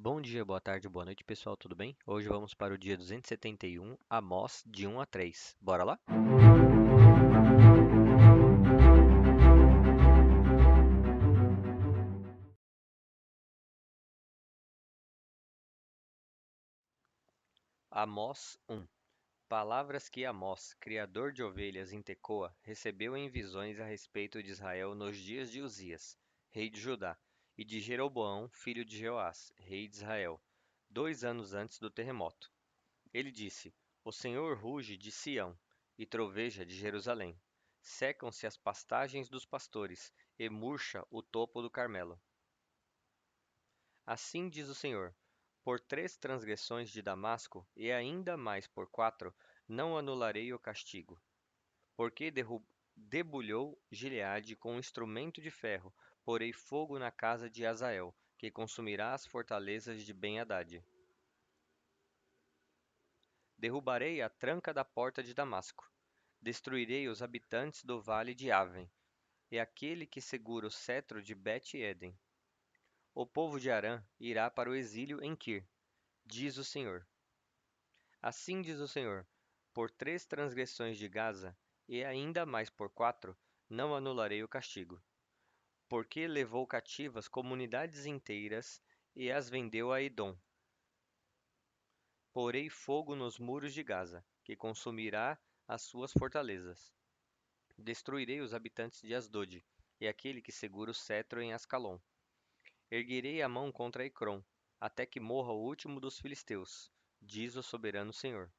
Bom dia, boa tarde, boa noite, pessoal, tudo bem? Hoje vamos para o dia 271, Amós, de 1 a 3. Bora lá? Amós 1. Palavras que Amós, criador de ovelhas em Tecoa, recebeu em visões a respeito de Israel nos dias de Uzias, rei de Judá, e de Jeroboão, filho de Jeoás, rei de Israel, 2 anos antes do terremoto. Ele disse: O Senhor ruge de Sião e troveja de Jerusalém. Secam-se as pastagens dos pastores e murcha o topo do Carmelo. Assim diz o Senhor: Por 3 transgressões de Damasco, e ainda mais por 4, não anularei o castigo. Porque debulhou Gileade com um instrumento de ferro, porei fogo na casa de Hazael, que consumirá as fortalezas de Ben-Hadad. Derrubarei a tranca da porta de Damasco. Destruirei os habitantes do vale de Aven, e aquele que segura o cetro de Bet-Eden. O povo de Harã irá para o exílio em Kir, diz o Senhor. Assim diz o Senhor: Por 3 transgressões de Gaza, e ainda mais por 4, não anularei o castigo. Porque levou cativas comunidades inteiras e as vendeu a Edom. Porei fogo nos muros de Gaza, que consumirá as suas fortalezas. Destruirei os habitantes de Asdod, e aquele que segura o cetro em Ascalon. Erguerei a mão contra Ecrom, até que morra o último dos filisteus, diz o soberano Senhor.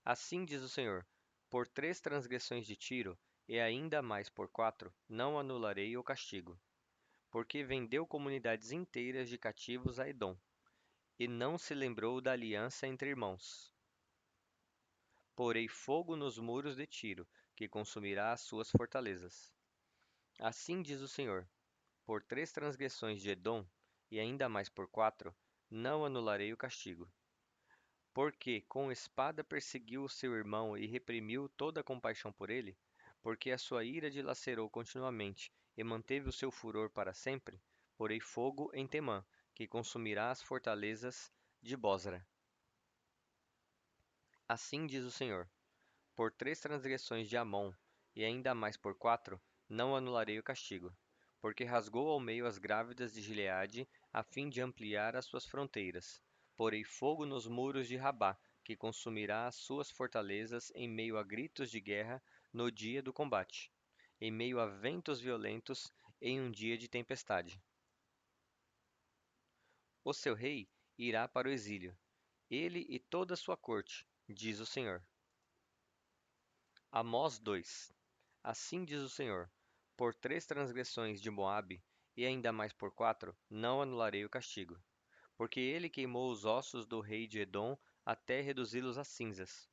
Assim diz o Senhor: Por 3 transgressões de Tiro, e ainda mais por 4, não anularei o castigo. Porque vendeu comunidades inteiras de cativos a Edom, e não se lembrou da aliança entre irmãos. Porei fogo nos muros de Tiro, que consumirá as suas fortalezas. Assim diz o Senhor: Por 3 transgressões de Edom, e ainda mais por 4, não anularei o castigo. Porque com espada perseguiu o seu irmão e reprimiu toda a compaixão por ele, porque a sua ira dilacerou continuamente e manteve o seu furor para sempre, porei fogo em Temã, que consumirá as fortalezas de Bosra. Assim diz o Senhor: Por 3 transgressões de Amon, e ainda mais por 4, não anularei o castigo. Porque rasgou ao meio as grávidas de Gileade, a fim de ampliar as suas fronteiras. Porei fogo nos muros de Rabá, que consumirá as suas fortalezas em meio a gritos de guerra no dia do combate, em meio a ventos violentos em um dia de tempestade. O seu rei irá para o exílio, ele e toda a sua corte, diz o Senhor. Amós 2. Assim diz o Senhor: Por 3 transgressões de Moabe, e ainda mais por 4, não anularei o castigo. Porque ele queimou os ossos do rei de Edom até reduzi-los a cinzas.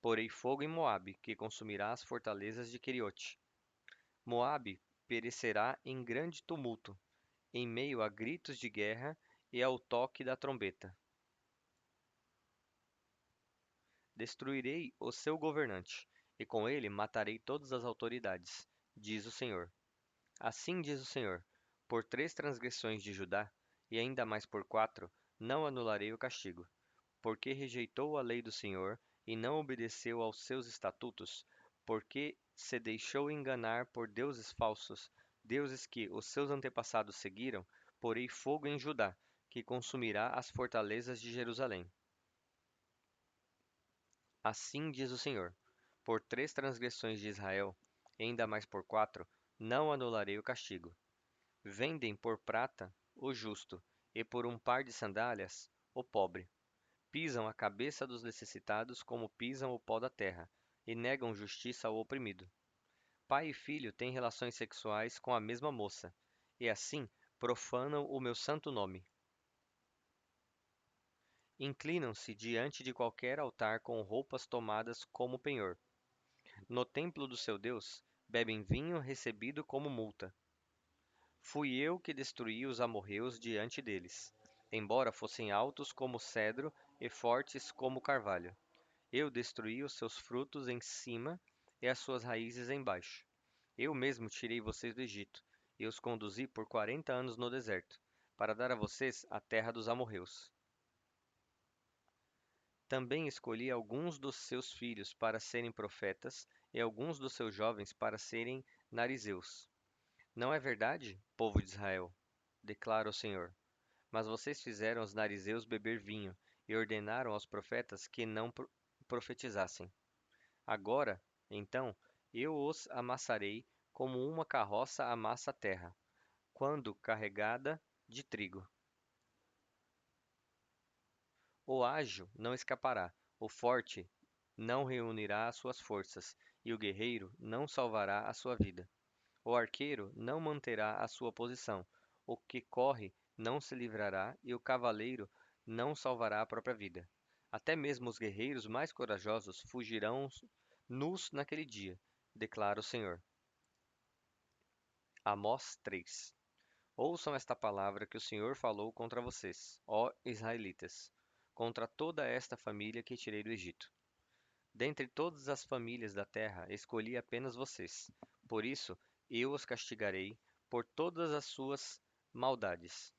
Porei fogo em Moabe, que consumirá as fortalezas de Queriote. Moabe perecerá em grande tumulto, em meio a gritos de guerra e ao toque da trombeta. Destruirei o seu governante, e com ele matarei todas as autoridades, diz o Senhor. Assim diz o Senhor: Por 3 transgressões de Judá, e ainda mais por 4, não anularei o castigo. Porque rejeitou a lei do Senhor e não obedeceu aos seus estatutos, porque se deixou enganar por deuses falsos, deuses que os seus antepassados seguiram, porei fogo em Judá, que consumirá as fortalezas de Jerusalém. Assim diz o Senhor: Por 3 transgressões de Israel, e ainda mais por 4, não anularei o castigo. Vendem por prata o justo, e por um par de sandálias o pobre. Pisam a cabeça dos necessitados como pisam o pó da terra, e negam justiça ao oprimido. Pai e filho têm relações sexuais com a mesma moça, e assim profanam o meu santo nome. Inclinam-se diante de qualquer altar com roupas tomadas como penhor. No templo do seu Deus, bebem vinho recebido como multa. Fui eu que destruí os amorreus diante deles, embora fossem altos como cedro e fortes como carvalho. Eu destruí os seus frutos em cima e as suas raízes embaixo. Eu mesmo tirei vocês do Egito e os conduzi por 40 anos no deserto, para dar a vocês a terra dos amorreus. Também escolhi alguns dos seus filhos para serem profetas e alguns dos seus jovens para serem narizeus. Não é verdade, povo de Israel? Declara o Senhor. Mas vocês fizeram os narizeus beber vinho e ordenaram aos profetas que não profetizassem. Agora, então, eu os amassarei como uma carroça amassa a terra, quando carregada de trigo. O ágil não escapará, o forte não reunirá as suas forças, e o guerreiro não salvará a sua vida. O arqueiro não manterá a sua posição, o que corre não se livrará, e o cavaleiro não salvará a própria vida. Até mesmo os guerreiros mais corajosos fugirão nus naquele dia, declara o Senhor. Amós 3. Ouçam esta palavra que o Senhor falou contra vocês, ó israelitas, contra toda esta família que tirei do Egito. Dentre todas as famílias da terra, escolhi apenas vocês. Por isso, eu os castigarei por todas as suas maldades.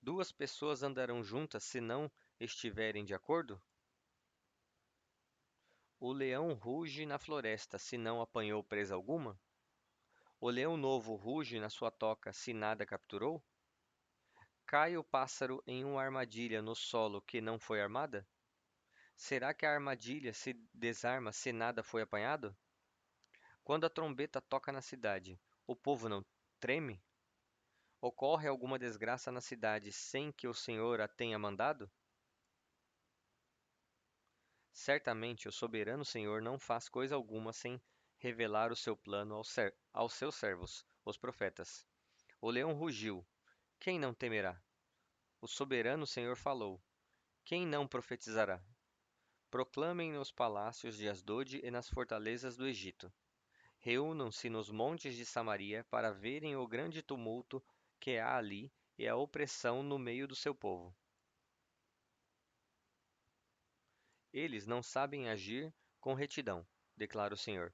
Duas pessoas andarão juntas se não estiverem de acordo? O leão ruge na floresta se não apanhou presa alguma? O leão novo ruge na sua toca se nada capturou? Cai o pássaro em uma armadilha no solo que não foi armada? Será que a armadilha se desarma se nada foi apanhado? Quando a trombeta toca na cidade, o povo não treme? Ocorre alguma desgraça na cidade sem que o Senhor a tenha mandado? Certamente o soberano Senhor não faz coisa alguma sem revelar o seu plano aos seus servos, os profetas. O leão rugiu, quem não temerá? O soberano Senhor falou, quem não profetizará? Proclamem nos palácios de Asdod e nas fortalezas do Egito. Reúnam-se nos montes de Samaria para verem o grande tumulto que há ali e a opressão no meio do seu povo. Eles não sabem agir com retidão, declara o Senhor.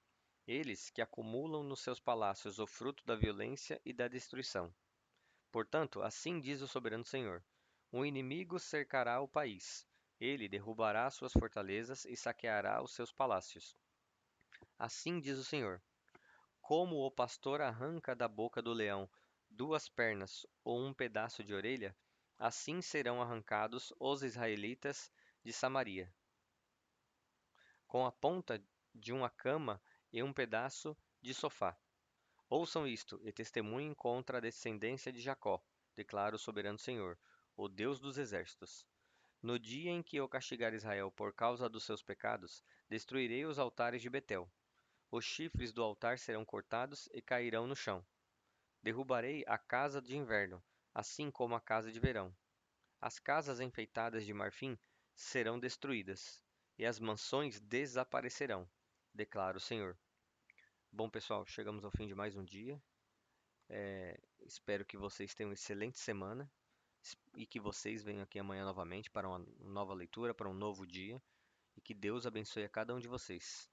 Eles que acumulam nos seus palácios o fruto da violência e da destruição. Portanto, assim diz o soberano Senhor: o inimigo cercará o país. Ele derrubará suas fortalezas e saqueará os seus palácios. Assim diz o Senhor: como o pastor arranca da boca do leão duas pernas ou um pedaço de orelha, assim serão arrancados os israelitas de Samaria, com a ponta de uma cama e um pedaço de sofá. Ouçam isto e testemunhem contra a descendência de Jacó, declara o soberano Senhor, o Deus dos exércitos. No dia em que eu castigar Israel por causa dos seus pecados, destruirei os altares de Betel. Os chifres do altar serão cortados e cairão no chão. Derrubarei a casa de inverno, assim como a casa de verão. As casas enfeitadas de marfim serão destruídas, e as mansões desaparecerão, declara o Senhor. Bom, pessoal, chegamos ao fim de mais um dia. Espero que vocês tenham uma excelente semana e que vocês venham aqui amanhã novamente para uma nova leitura, para um novo dia, e que Deus abençoe a cada um de vocês.